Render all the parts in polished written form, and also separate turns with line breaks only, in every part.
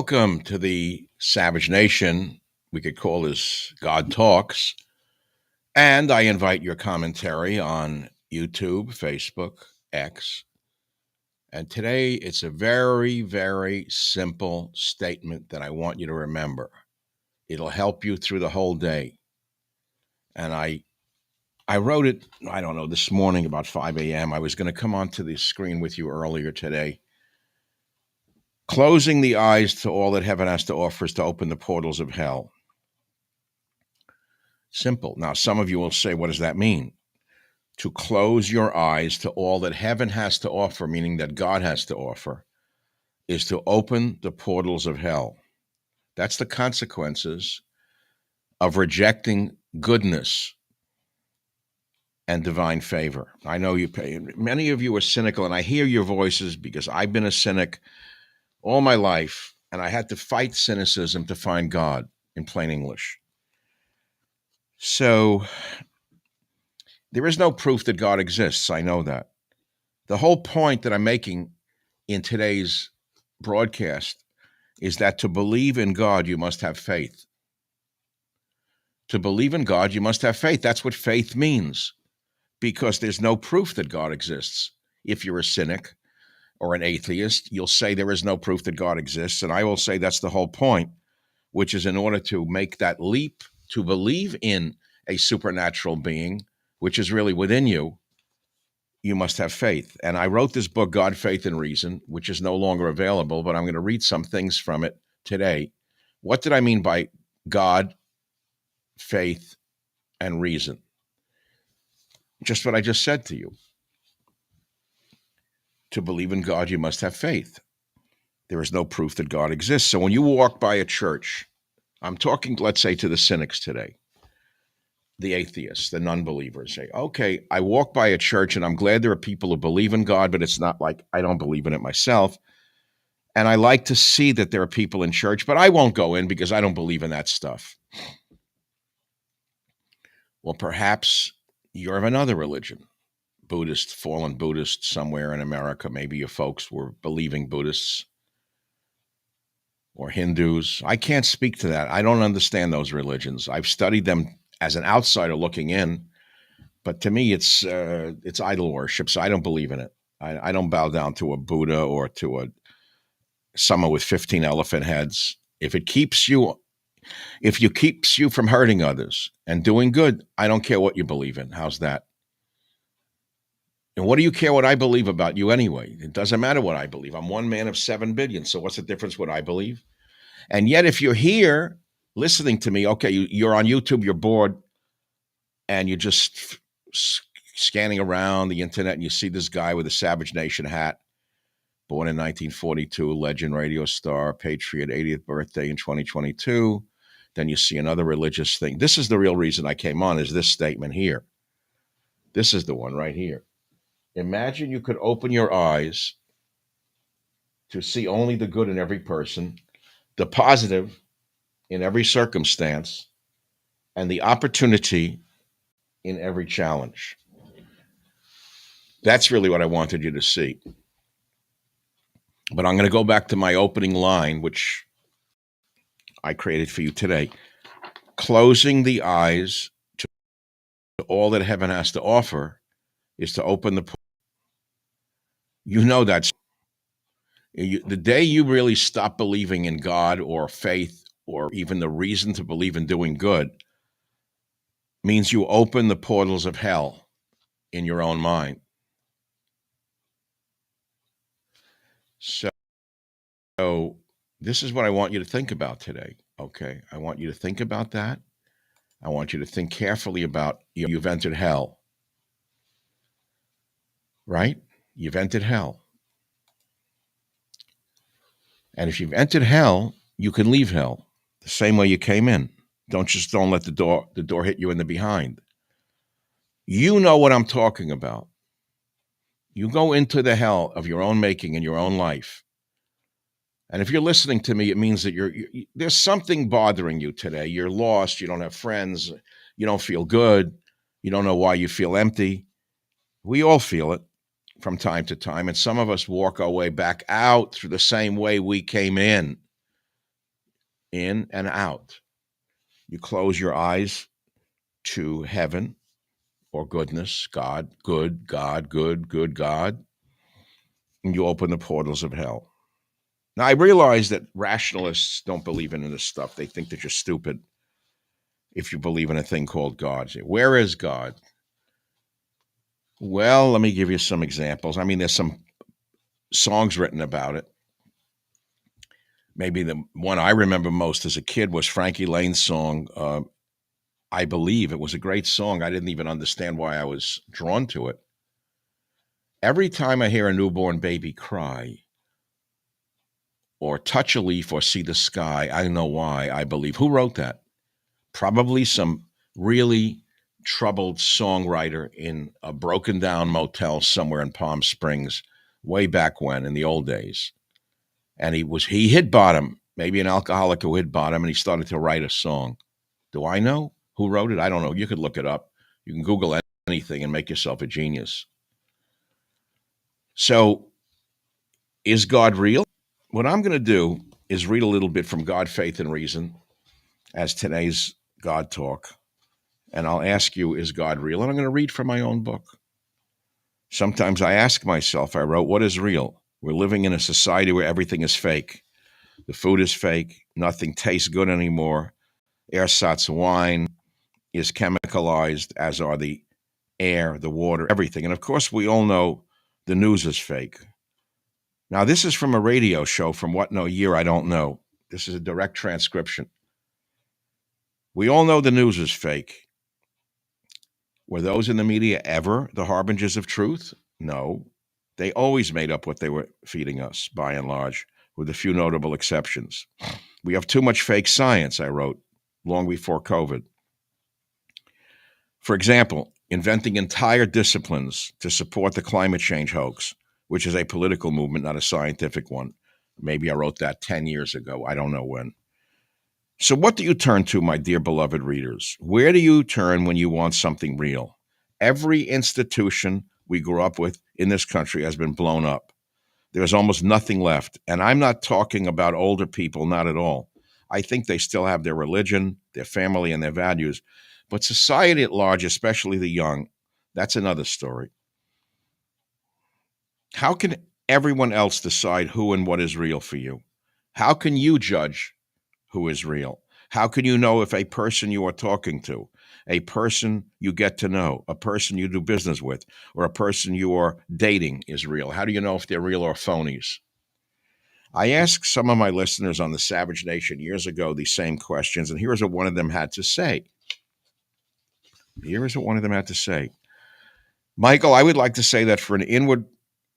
Welcome to the Savage Nation. We could call this God Talks. And I invite your commentary on YouTube, Facebook, X. And today it's a very, very simple statement that I want you to remember. It'll help you through the whole day. And I wrote it, I don't know, this morning about 5 a.m. I was going to come onto the screen with you earlier today. Closing the eyes to all that heaven has to offer is to open the portals of hell. Simple. Now, some of you will say, what does that mean? To close your eyes to all that heaven has to offer, meaning that God has to offer, is to open the portals of hell. That's the consequences of rejecting goodness and divine favor. I know many of you are cynical, and I hear your voices because I've been a cynic all my life, and I had to fight cynicism to find God, in plain English. So there is no proof that God exists. I know that. The whole point that I'm making in today's broadcast is that to believe in God, you must have faith. To believe in God, you must have faith. That's what faith means, because there's no proof that God exists. If you're a cynic or an atheist, you'll say there is no proof that God exists, and I will say that's the whole point, which is in order to make that leap to believe in a supernatural being, which is really within you, you must have faith. And I wrote this book, God, Faith, and Reason, which is no longer available, but I'm going to read some things from it today. What did I mean by God, faith, and reason? Just what I just said to you. To believe in God, you must have faith. There is no proof that God exists. So when you walk by a church, I'm talking, let's say, to the cynics today, the atheists, the non-believers, say, okay, I walk by a church and I'm glad there are people who believe in God, but it's not like I don't believe in it myself. And I like to see that there are people in church, but I won't go in because I don't believe in that stuff. Well, perhaps you're of another religion, Buddhist, fallen Buddhist somewhere in America. Maybe your folks were believing Buddhists or Hindus. I can't speak to that. I don't understand those religions. I've studied them as an outsider looking in, but to me, it's idol worship, so I don't believe in it. I don't bow down to a Buddha or to someone with 15 elephant heads. If it keeps you from hurting others and doing good, I don't care what you believe in. How's that? And what do you care what I believe about you anyway? It doesn't matter what I believe. I'm one man of 7 billion, so what's the difference what I believe? And yet, if you're here listening to me, okay, you're on YouTube, you're bored, and you're just scanning around the internet, and you see this guy with a Savage Nation hat, born in 1942, legend, radio star, patriot, 80th birthday in 2022. Then you see another religious thing. This is the real reason I came on, is this statement here. This is the one right here. Imagine you could open your eyes to see only the good in every person, the positive in every circumstance, and the opportunity in every challenge. That's really what I wanted you to see. But I'm going to go back to my opening line, which I created for you today. Closing the eyes to all that heaven has to offer is to open the portal. You know that's the day you really stop believing in God or faith or even the reason to believe in doing good means you open the portals of hell in your own mind. So this is what I want you to think about today, okay? I want you to think about that. I want you to think carefully about you've entered hell, right? You've entered hell. And if you've entered hell, you can leave hell the same way you came in. Don't let the door hit you in the behind. You know what I'm talking about. You go into the hell of your own making in your own life. And if you're listening to me, it means that there's something bothering you today. You're lost. You don't have friends. You don't feel good. You don't know why you feel empty. We all feel it from time to time. And some of us walk our way back out through the same way we came in. in and out. You close your eyes to heaven or goodness, God, good, God, good, good God, and you open the portals of hell. Now, I realize that rationalists don't believe in this stuff. They think that you're stupid if you believe in a thing called God. Where is God? Well, let me give you some examples. I mean, there's some songs written about it. Maybe the one I remember most as a kid was Frankie Lane's song, I Believe. It was a great song. I didn't even understand why I was drawn to it. Every time I hear a newborn baby cry or touch a leaf or see the sky, I know why I believe. Who wrote that? Probably some really troubled songwriter in a broken down motel somewhere in Palm Springs way back when in the old days. And he hit bottom, maybe an alcoholic who hit bottom, and he started to write a song. Do I know who wrote it? I don't know. You could look it up. You can Google anything and make yourself a genius. So, is God real? What I'm going to do is read a little bit from God, Faith, and Reason as today's God Talk. And I'll ask you, is God real? And I'm going to read from my own book. Sometimes I ask myself, I wrote, what is real? We're living in a society where everything is fake. The food is fake. Nothing tastes good anymore. Ersatz wine is chemicalized, as are the air, the water, everything. And of course, we all know the news is fake. Now, this is from a radio show from what year, I don't know. This is a direct transcription. We all know the news is fake. Were those in the media ever the harbingers of truth? No. They always made up what they were feeding us, by and large, with a few notable exceptions. We have too much fake science, I wrote, long before COVID. For example, inventing entire disciplines to support the climate change hoax, which is a political movement, not a scientific one. Maybe I wrote that 10 years ago. I don't know when. So what do you turn to, my dear beloved readers? Where do you turn when you want something real? Every institution we grew up with in this country has been blown up. There's almost nothing left. And I'm not talking about older people, not at all. I think they still have their religion, their family, and their values. But society at large, especially the young, that's another story. How can everyone else decide who and what is real for you? How can you judge who is real? How can you know if a person you are talking to, a person you get to know, a person you do business with, or a person you are dating is real? How do you know if they're real or phonies? I asked some of my listeners on the Savage Nation years ago these same questions, and here's what one of them had to say. Michael, I would like to say that for an inward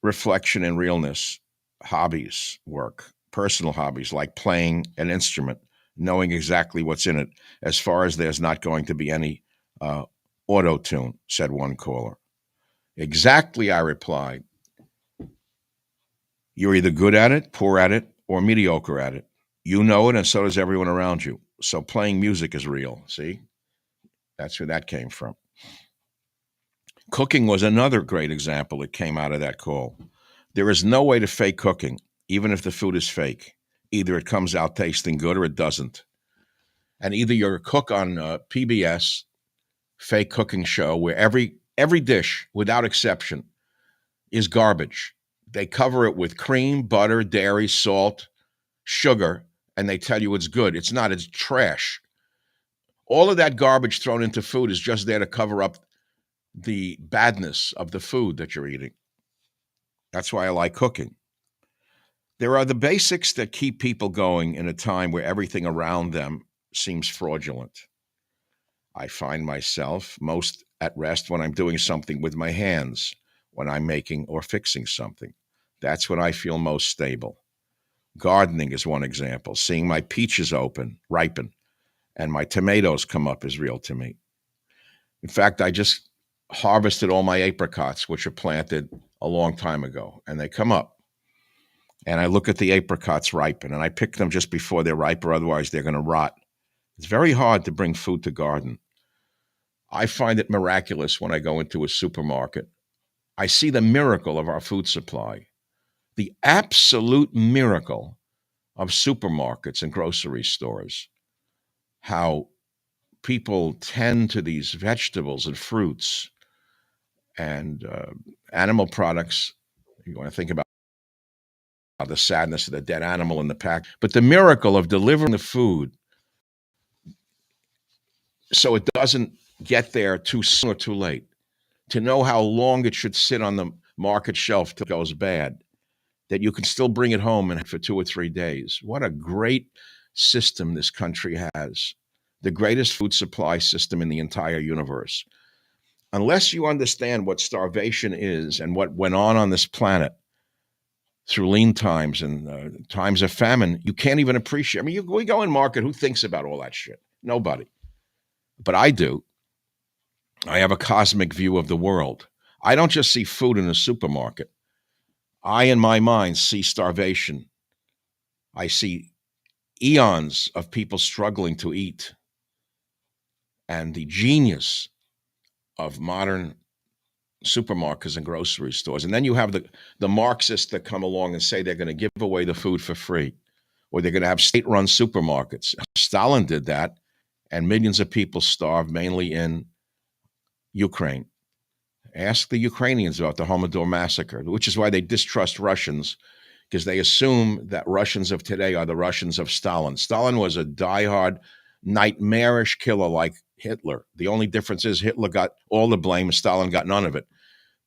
reflection and realness, hobbies work, personal hobbies like playing an instrument, knowing exactly what's in it, as far as there's not going to be any auto-tune, said one caller. Exactly, I replied. You're either good at it, poor at it, or mediocre at it. You know it, and so does everyone around you. So playing music is real, see? That's where that came from. Cooking was another great example that came out of that call. There is no way to fake cooking, even if the food is fake. Either it comes out tasting good or it doesn't. And either you're a cook on PBS, fake cooking show, where every dish, without exception, is garbage. They cover it with cream, butter, dairy, salt, sugar, and they tell you it's good. It's not, it's trash. All of that garbage thrown into food is just there to cover up the badness of the food that you're eating. That's why I like cooking. There are the basics that keep people going in a time where everything around them seems fraudulent. I find myself most at rest when I'm doing something with my hands, when I'm making or fixing something. That's when I feel most stable. Gardening is one example. Seeing my peaches ripen, and my tomatoes come up is real to me. In fact, I just harvested all my apricots, which are planted a long time ago, and they come up. And I look at the apricots ripen, and I pick them just before they're ripe, or otherwise they're going to rot. It's very hard to bring food to garden. I find it miraculous when I go into a supermarket. I see the miracle of our food supply, the absolute miracle of supermarkets and grocery stores, how people tend to these vegetables and fruits and animal products. You want to think about the sadness of the dead animal in the pack, but the miracle of delivering the food so it doesn't get there too soon or too late, to know how long it should sit on the market shelf till it goes bad, that you can still bring it home and for 2 or 3 days. What a great system this country has. The greatest food supply system in the entire universe. Unless you understand what starvation is and what went on this planet through lean times and times of famine, you can't even appreciate. I mean, we go in market, who thinks about all that shit? Nobody. But I do. I have a cosmic view of the world. I don't just see food in a supermarket. I, in my mind, see starvation. I see eons of people struggling to eat. And the genius of modern supermarkets and grocery stores. And then you have the Marxists that come along and say they're going to give away the food for free, or they're going to have state-run supermarkets. Stalin did that, and millions of people starved, mainly in Ukraine. Ask the Ukrainians about the Holodomor massacre, which is why they distrust Russians, because they assume that Russians of today are the Russians of Stalin. Stalin was a diehard, nightmarish killer like Hitler. The only difference is Hitler got all the blame and Stalin got none of it.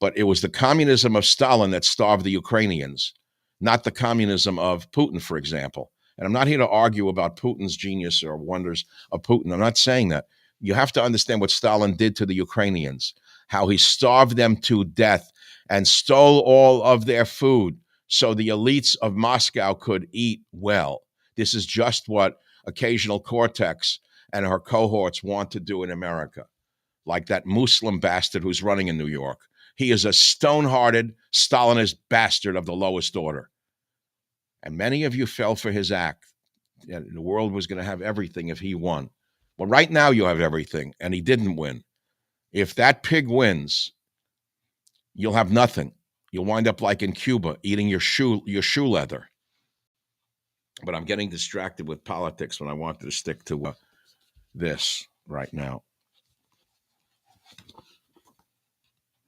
But it was the communism of Stalin that starved the Ukrainians, not the communism of Putin, for example. And I'm not here to argue about Putin's genius or wonders of Putin. I'm not saying that. You have to understand what Stalin did to the Ukrainians, how he starved them to death and stole all of their food so the elites of Moscow could eat well. This is just what occasional Cortex and her cohorts want to do in America, like that Muslim bastard who's running in New York. He is a stone-hearted Stalinist bastard of the lowest order. And many of you fell for his act. The world was going to have everything if he won. Well, right now you have everything, and he didn't win. If that pig wins, you'll have nothing. You'll wind up like in Cuba, eating your shoe leather. But I'm getting distracted with politics when I wanted to stick to this right now.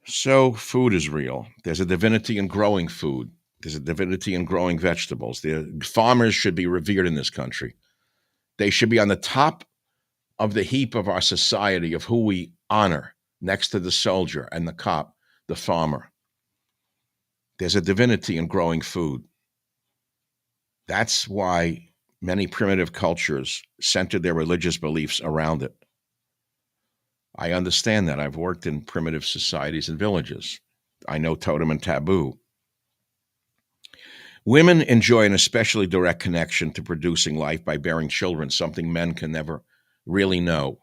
So food is real. There's a divinity in growing food. There's a divinity in growing vegetables. The farmers should be revered in this country. They should be on the top of the heap of our society of who we honor, next to the soldier and the cop, the farmer. There's a divinity in growing food. That's why many primitive cultures centered their religious beliefs around it. I understand that. I've worked in primitive societies and villages. I know totem and taboo. Women enjoy an especially direct connection to producing life by bearing children, something men can never really know,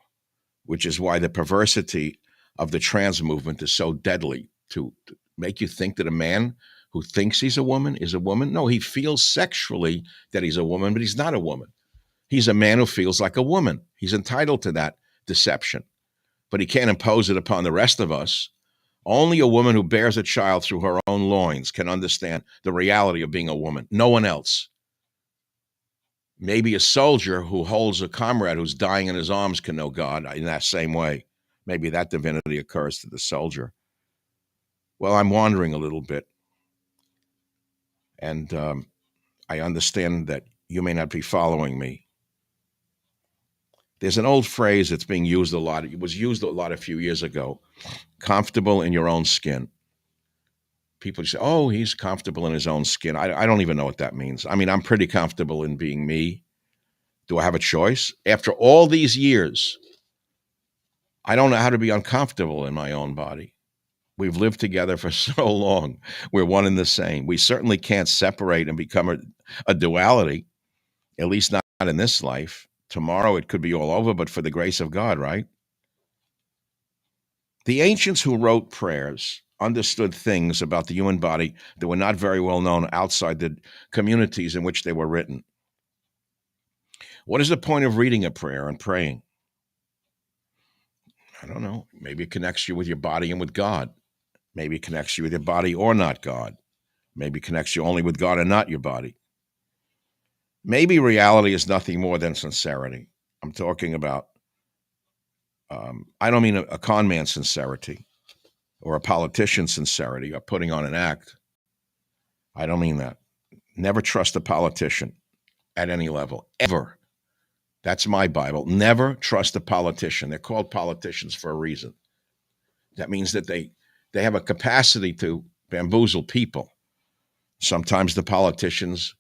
which is why the perversity of the trans movement is so deadly, to make you think that a man who thinks he's a woman is a woman. No, he feels sexually that he's a woman, but he's not a woman. He's a man who feels like a woman. He's entitled to that deception, but he can't impose it upon the rest of us. Only a woman who bears a child through her own loins can understand the reality of being a woman. No one else. Maybe a soldier who holds a comrade who's dying in his arms can know God in that same way. Maybe that divinity occurs to the soldier. Well, I'm wandering a little bit. And I understand that you may not be following me. There's an old phrase that's being used a lot. It was used a lot a few years ago. Comfortable in your own skin. People say, oh, he's comfortable in his own skin. I don't even know what that means. I mean, I'm pretty comfortable in being me. Do I have a choice? After all these years, I don't know how to be uncomfortable in my own body. We've lived together for so long. We're one and the same. We certainly can't separate and become a duality, at least not in this life. Tomorrow it could be all over, but for the grace of God, right? The ancients who wrote prayers understood things about the human body that were not very well known outside the communities in which they were written. What is the point of reading a prayer and praying? I don't know. Maybe it connects you with your body and with God. Maybe it connects you with your body or not God. Maybe it connects you only with God and not your body. Maybe reality is nothing more than sincerity. I'm talking about, I don't mean a con man's sincerity or a politician's sincerity or putting on an act. I don't mean that. Never trust a politician at any level, ever. That's my Bible. Never trust a politician. They're called politicians for a reason. That means that they have a capacity to bamboozle people. Sometimes the politicians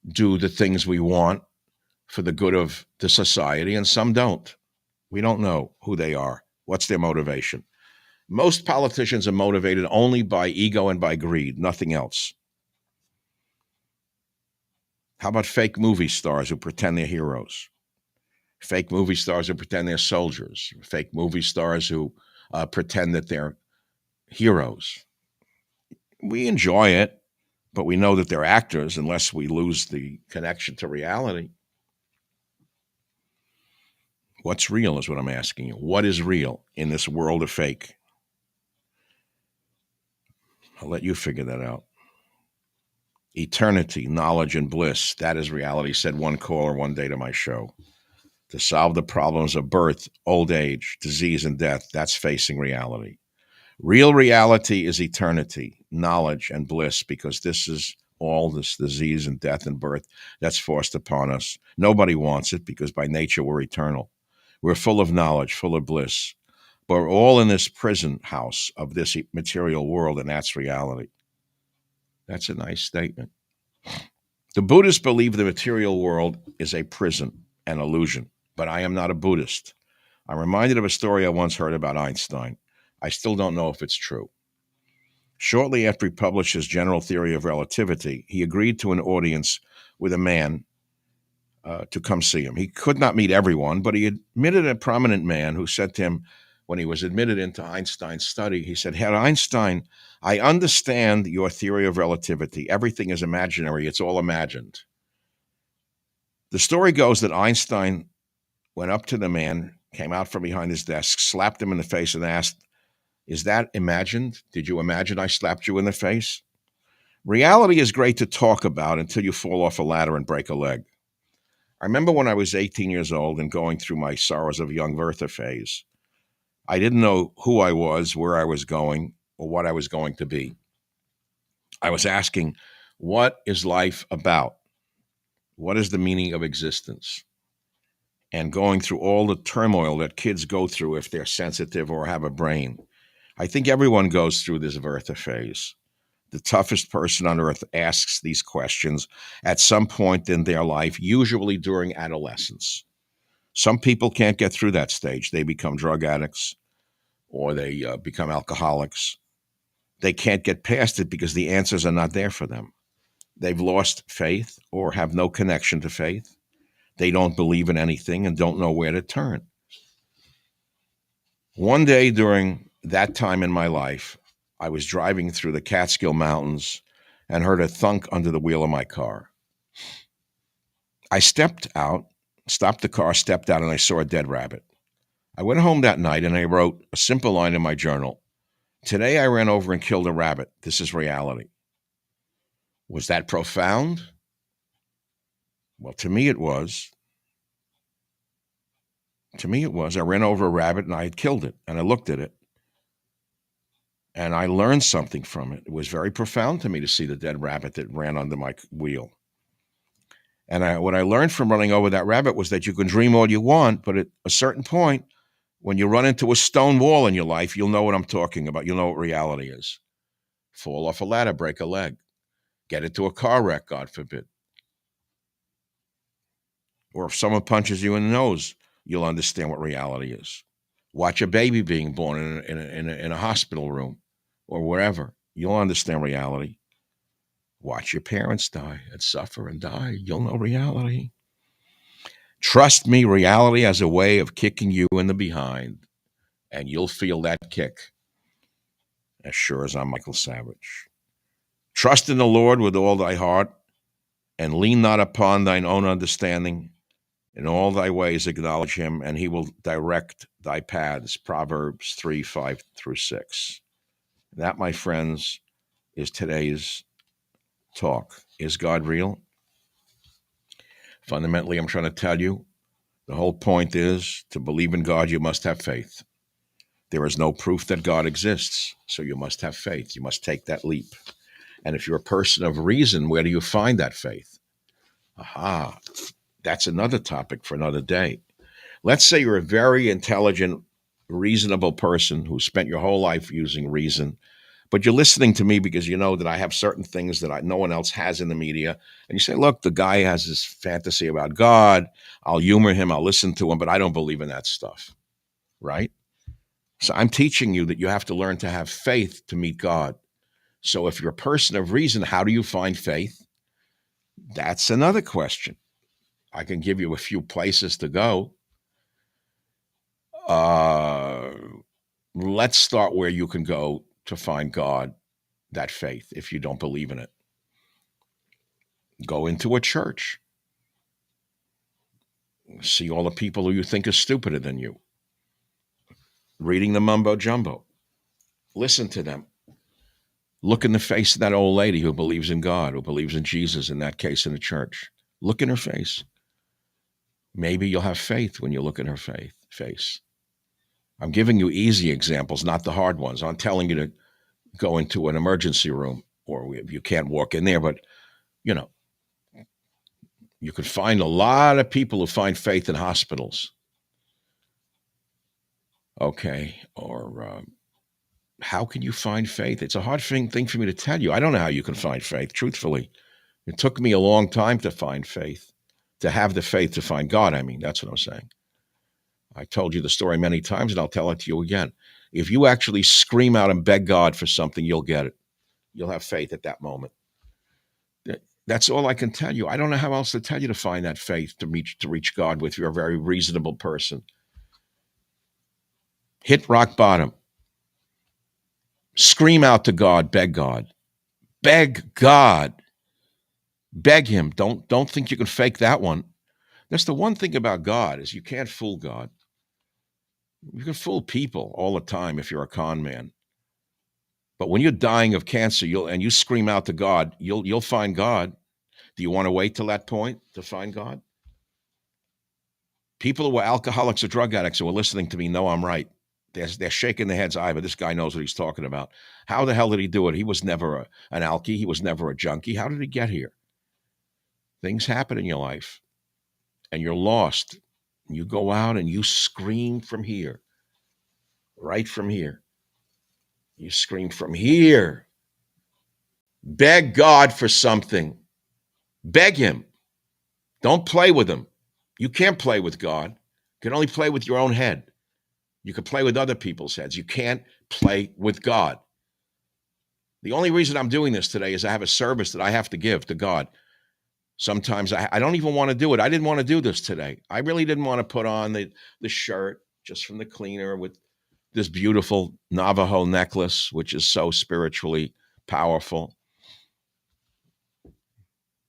do the things we want for the good of the society, and some don't. We don't know who they are. What's their motivation? Most politicians are motivated only by ego and by greed, nothing else. How about fake movie stars who pretend they're heroes? Fake movie stars who pretend they're soldiers? Fake movie stars who pretend that they're heroes? We enjoy it, but we know that they're actors unless we lose the connection to reality. What's real is what I'm asking you. What is real in this world of fake? I'll let you figure that out. Eternity, knowledge, and bliss. That is reality, said one caller one day to my show. To solve the problems of birth, old age, disease, and death, that's facing reality. Real reality is eternity, knowledge, and bliss, because this is all this disease and death and birth that's forced upon us. Nobody wants it because by nature we're eternal. We're full of knowledge, full of bliss. But we're all in this prison house of this material world, and that's reality. That's a nice statement. The Buddhists believe the material world is a prison, an illusion, but I am not a Buddhist. I'm reminded of a story I once heard about Einstein. I still don't know if it's true. Shortly after he published his general theory of relativity, he agreed to an audience with a man to come see him. He could not meet everyone, but he admitted a prominent man who said to him, when he was admitted into Einstein's study, he said, Herr Einstein, I understand your theory of relativity. Everything is imaginary. It's all imagined. The story goes that Einstein went up to the man, came out from behind his desk, slapped him in the face, and asked, is that imagined? Did you imagine I slapped you in the face? Reality is great to talk about until you fall off a ladder and break a leg. I remember when I was 18 years old and going through my sorrows of young Werther phase. I didn't know who I was, where I was going, or what I was going to be. I was asking, what is life about? What is the meaning of existence? And going through all the turmoil that kids go through if they're sensitive or have a brain. I think everyone goes through this Werther phase. The toughest person on earth asks these questions at some point in their life, usually during adolescence. Some people can't get through that stage. They become drug addicts or they become alcoholics. They can't get past it because the answers are not there for them. They've lost faith or have no connection to faith. They don't believe in anything and don't know where to turn. One day during that time in my life, I was driving through the Catskill Mountains and heard a thunk under the wheel of my car. I stepped out, stopped the car, stepped out, and I saw a dead rabbit. I went home that night and I wrote a simple line in my journal. Today I ran over and killed a rabbit. This is reality. Was that profound? Well, to me it was. To me it was. I ran over a rabbit and I had killed it, and I looked at it. And I learned something from it. It was very profound to me to see the dead rabbit that ran under my wheel. And what I learned from running over that rabbit was that you can dream all you want, but at a certain point, when you run into a stone wall in your life, you'll know what I'm talking about. You'll know what reality is. Fall off a ladder, break a leg, get into a car wreck, God forbid. Or if someone punches you in the nose, you'll understand what reality is. Watch a baby being born in a hospital room or wherever. You'll understand reality. Watch your parents die and suffer and die. You'll know reality. Trust me, reality has a way of kicking you in the behind, and you'll feel that kick as sure as I'm Michael Savage. Trust in the Lord with all thy heart, and lean not upon thine own understanding. In all thy ways acknowledge him, and he will direct thy paths. Proverbs 3:5-6. That, my friends, is today's talk. Is God real? Fundamentally, I'm trying to tell you, the whole point is to believe in God, you must have faith. There is no proof that God exists, so you must have faith. You must take that leap. And if you're a person of reason, where do you find that faith? Aha, that's another topic for another day. Let's say you're a very intelligent, reasonable person who spent your whole life using reason, but you're listening to me because you know that I have certain things that no one else has in the media. And you say, look, the guy has this fantasy about God. I'll humor him. I'll listen to him, but I don't believe in that stuff. Right? So I'm teaching you that you have to learn to have faith to meet God. So if you're a person of reason, how do you find faith? That's another question. I can give you a few places to go. Uh, let's start where you can go to find God, that faith, if you don't believe in it. Go into a church. See all the people who you think are stupider than you. Reading the mumbo jumbo. Listen to them. Look in the face of that old lady who believes in God, who believes in Jesus, in that case, in the church. Look in her face. Maybe you'll have faith when you look in her face. I'm giving you easy examples, not the hard ones. I'm telling you to go into an emergency room, or if you can't walk in there, but, you know, you could find a lot of people who find faith in hospitals. Okay. Or how can you find faith? It's a hard thing for me to tell you. I don't know how you can find faith, truthfully. It took me a long time to find faith, to have the faith to find God. I mean, that's what I'm saying. I told you the story many times, and I'll tell it to you again. If you actually scream out and beg God for something, you'll get it. You'll have faith at that moment. That's all I can tell you. I don't know how else to tell you to find that faith to reach God with. You're a very reasonable person. Hit rock bottom. Scream out to God, beg God. Beg God. Beg him. Don't think you can fake that one. That's the one thing about God, is you can't fool God. You can fool people all the time if you're a con man. But when you're dying of cancer, you scream out to God, you'll find God. Do you want to wait till that point to find God? People who were alcoholics or drug addicts who are listening to me know I'm right. They're shaking their heads. But this guy knows what he's talking about. How the hell did he do it? He was never an alkie. He was never a junkie. How did he get here? Things happen in your life, and you're lost. You go out and you scream from here, right from here. You scream from here. Beg God for something. Beg him. Don't play with him. You can't play with God. You can only play with your own head. You can play with other people's heads. You can't play with God. The only reason I'm doing this today is I have a service that I have to give to God. Sometimes I don't even want to do it. I didn't want to do this today. I really didn't want to put on the shirt just from the cleaner with this beautiful Navajo necklace, which is so spiritually powerful.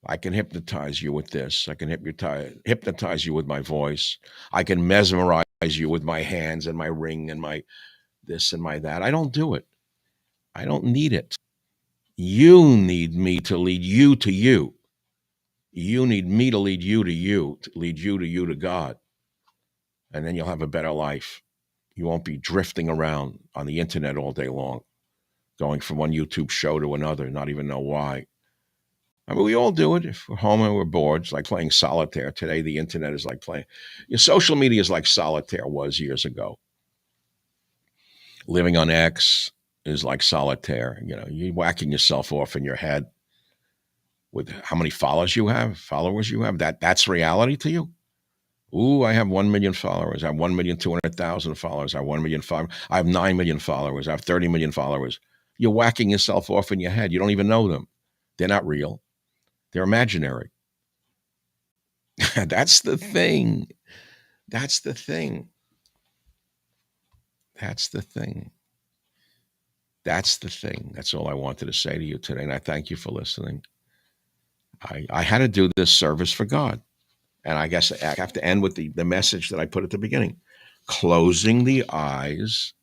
I can hypnotize you with this. I can hypnotize you with my voice. I can mesmerize you with my hands and my ring and my this and my that. I don't do it. I don't need it. You need me to lead you to you. You need me to lead you to lead you to God. And then you'll have a better life. You won't be drifting around on the internet all day long, going from one YouTube show to another, not even know why. I mean, we all do it. If we're home and we're bored, it's like playing solitaire. Today, the internet is like playing. Your social media is like solitaire was years ago. Living on X is like solitaire. You know, you're whacking yourself off in your head with how many followers you have. That's reality to you. Ooh, I have 1 million followers. I have 1,200,000 followers. I have 1 million followers. I have 9 million followers. I have 30 million followers. You're whacking yourself off in your head. You don't even know them. They're not real. They're imaginary. That's the thing. That's the thing. That's the thing. That's the thing. That's all I wanted to say to you today. And I thank you for listening. I had to do this service for God. And I guess I have to end with the message that I put at the beginning. Closing the eyes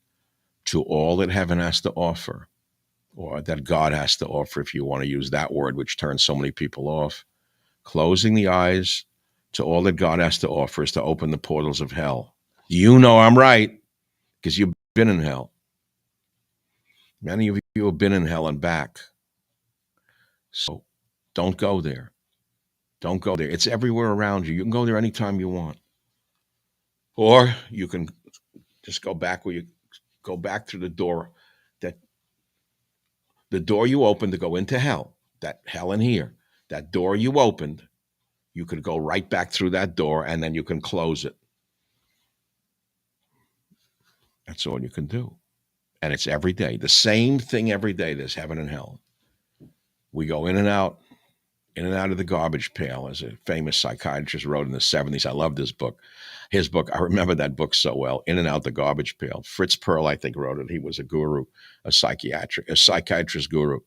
to all that heaven has to offer, or that God has to offer, if you want to use that word, which turns so many people off. Closing the eyes to all that God has to offer is to open the portals of hell. You know I'm right because you've been in hell. Many of you have been in hell and back. So don't go there. Don't go there. It's everywhere around you. You can go there anytime you want. Or you can just go back where you go back through the door that the door you opened to go into hell, that hell in here, that door you opened, you could go right back through that door and then you can close it. That's all you can do. And it's every day. The same thing every day. There's heaven and hell. We go in and out of the garbage pail, as a famous psychiatrist wrote in the 70s. I love this book. His book, I remember that book so well, In and Out the Garbage Pail. Fritz Perl, I think, wrote it. He was a guru, a psychiatrist guru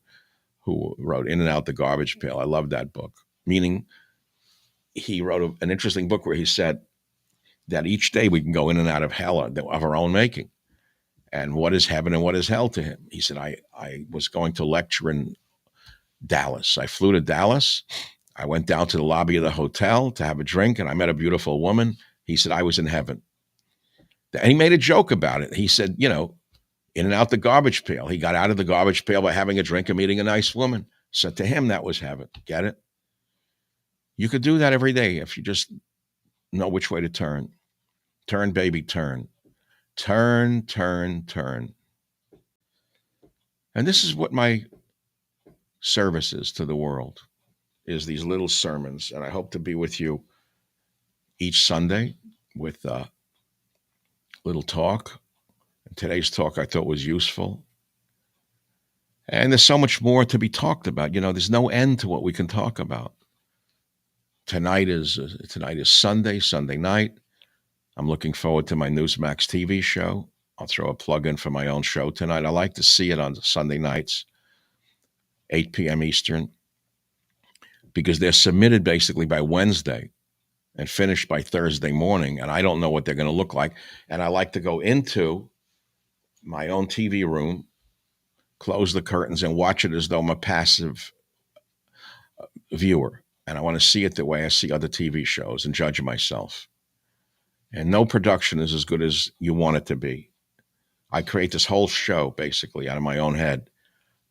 who wrote In and Out the Garbage Pail. I love that book. Meaning, he wrote an interesting book where he said that each day we can go in and out of hell of our own making. And what is heaven and what is hell to him? He said, I was going to lecture in Dallas. I flew to Dallas. I went down to the lobby of the hotel to have a drink, and I met a beautiful woman. He said, I was in heaven. And he made a joke about it. He said, in and out the garbage pail. He got out of the garbage pail by having a drink and meeting a nice woman. So to him, that was heaven. Get it? You could do that every day if you just know which way to turn. Turn, baby, turn. Turn, turn, turn. And this is what my services to the world is, these little sermons. And I hope to be with you each Sunday with a little talk. And today's talk I thought was useful. And there's so much more to be talked about. There's no end to what we can talk about. Tonight is Sunday night. I'm looking forward to my Newsmax TV show. I'll throw a plug in for my own show tonight. I like to see it on Sunday nights, 8 p.m. Eastern, because they're submitted basically by Wednesday and finished by Thursday morning, and I don't know what they're going to look like. And I like to go into my own TV room, close the curtains, and watch it as though I'm a passive viewer. And I want to see it the way I see other TV shows and judge myself. And no production is as good as you want it to be. I create this whole show basically out of my own head.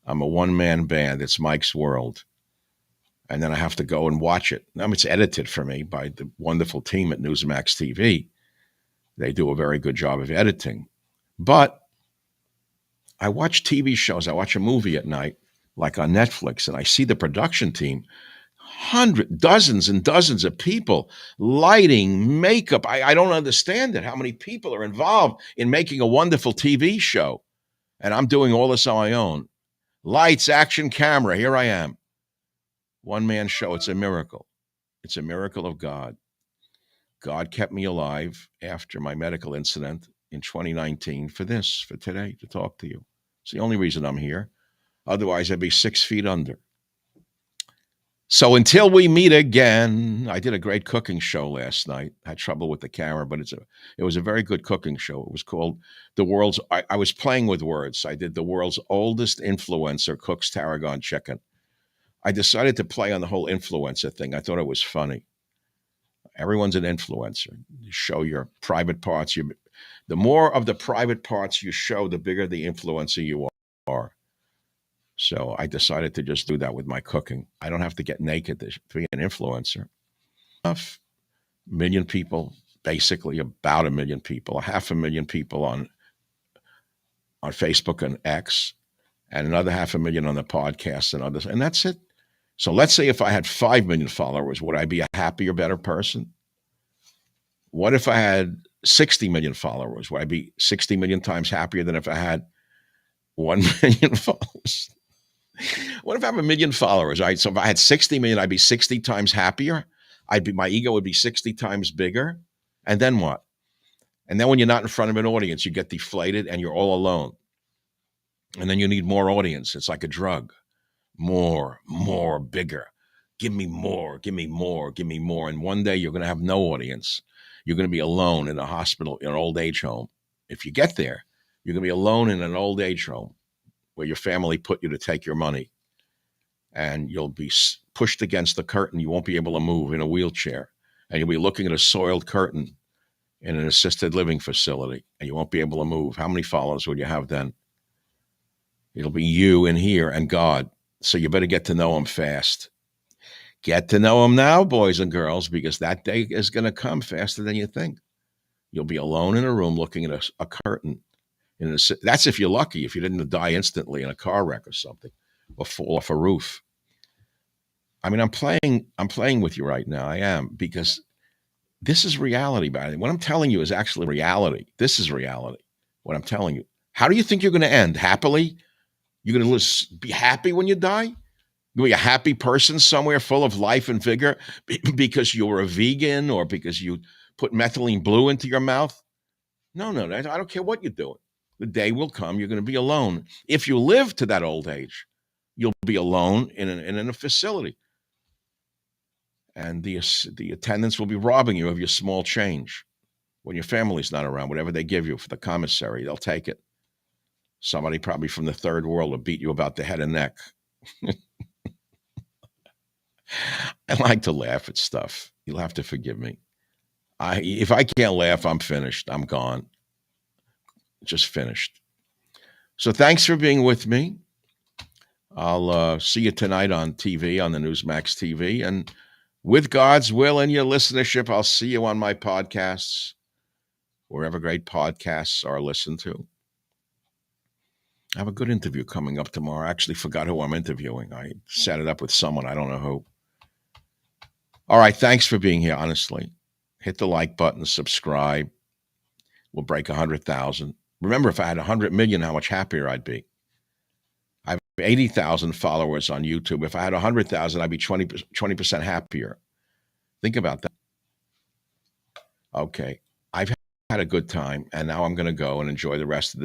I'm a one-man band. It's Mike's World. And then I have to go and watch it. Now, it's edited for me by the wonderful team at Newsmax TV. They do a very good job of editing. But I watch TV shows. I watch a movie at night, like on Netflix, and I see the production team, dozens and dozens of people, lighting, makeup. I don't understand it, how many people are involved in making a wonderful TV show. And I'm doing all this on my own. Lights, action, camera, here I am. One-man show. It's a miracle. It's a miracle of God. God kept me alive after my medical incident in 2019 for today, to talk to you. It's the only reason I'm here. Otherwise, I'd be 6 feet under. So until we meet again, I did a great cooking show last night. I had trouble with the camera, but it was a very good cooking show. It was called I was playing with words. I did the world's oldest influencer cooks tarragon chicken. I decided to play on the whole influencer thing. I thought it was funny. Everyone's an influencer. You show your private parts. The more of the private parts you show, the bigger the influencer you are. So I decided to just do that with my cooking. I don't have to get naked to be an influencer. Enough. Million people, basically about 1 million people, 500,000 people on Facebook and X, and another 500,000 on the podcast and others. And that's it. So let's say if I had 5 million followers, would I be a happier, better person? What if I had 60 million followers? Would I be 60 million times happier than if I had 1 million followers? What if I have 1 million followers? Right? So if I had 60 million, I'd be 60 times happier. My ego would be 60 times bigger. And then what? And then when you're not in front of an audience, you get deflated and you're all alone. And then you need more audience. It's like a drug. More, bigger. Give me more, give me more, give me more. And one day you're going to have no audience. You're going to be alone in a hospital, in an old age home. If you get there, you're going to be alone in an old age home where your family put you to take your money. And you'll be pushed against the curtain. You won't be able to move in a wheelchair. and you'll be looking at a soiled curtain in an assisted living facility, and you won't be able to move. How many followers would you have then? It'll be you in here and God. So you better get to know him fast. Get to know him now, boys and girls, because that day is going to come faster than you think. You'll be alone in a room looking at a curtain. That's if you're lucky, if you didn't die instantly in a car wreck or something, or fall off a roof. I mean, I'm playing with you right now. I am, because this is reality, man. What I'm telling you is actually reality. This is reality. What I'm telling you. How do you think you're going to end? Happily? You're going to be happy when you die? You're going to be a happy person somewhere full of life and vigor because you were a vegan or because you put methylene blue into your mouth? No, I don't care what you're doing. The day will come, you're going to be alone. If you live to that old age, you'll be alone in a facility. And the attendants will be robbing you of your small change. When your family's not around, whatever they give you for the commissary, they'll take it. Somebody probably from the third world will beat you about the head and neck. I like to laugh at stuff. You'll have to forgive me. If I can't laugh, I'm finished. I'm gone. Just finished. So thanks for being with me. I'll see you tonight on TV, on the Newsmax TV. And with God's will and your listenership, I'll see you on my podcasts, wherever great podcasts are listened to. I have a good interview coming up tomorrow. I actually forgot who I'm interviewing. I set it up with someone. I don't know who. All right. Thanks for being here, honestly. Hit the like button, subscribe. We'll break 100,000. Remember, if I had 100 million, how much happier I'd be. I have 80,000 followers on YouTube. If I had 100,000, I'd be 20% happier. Think about that. Okay. I've had a good time, and now I'm going to go and enjoy the rest of the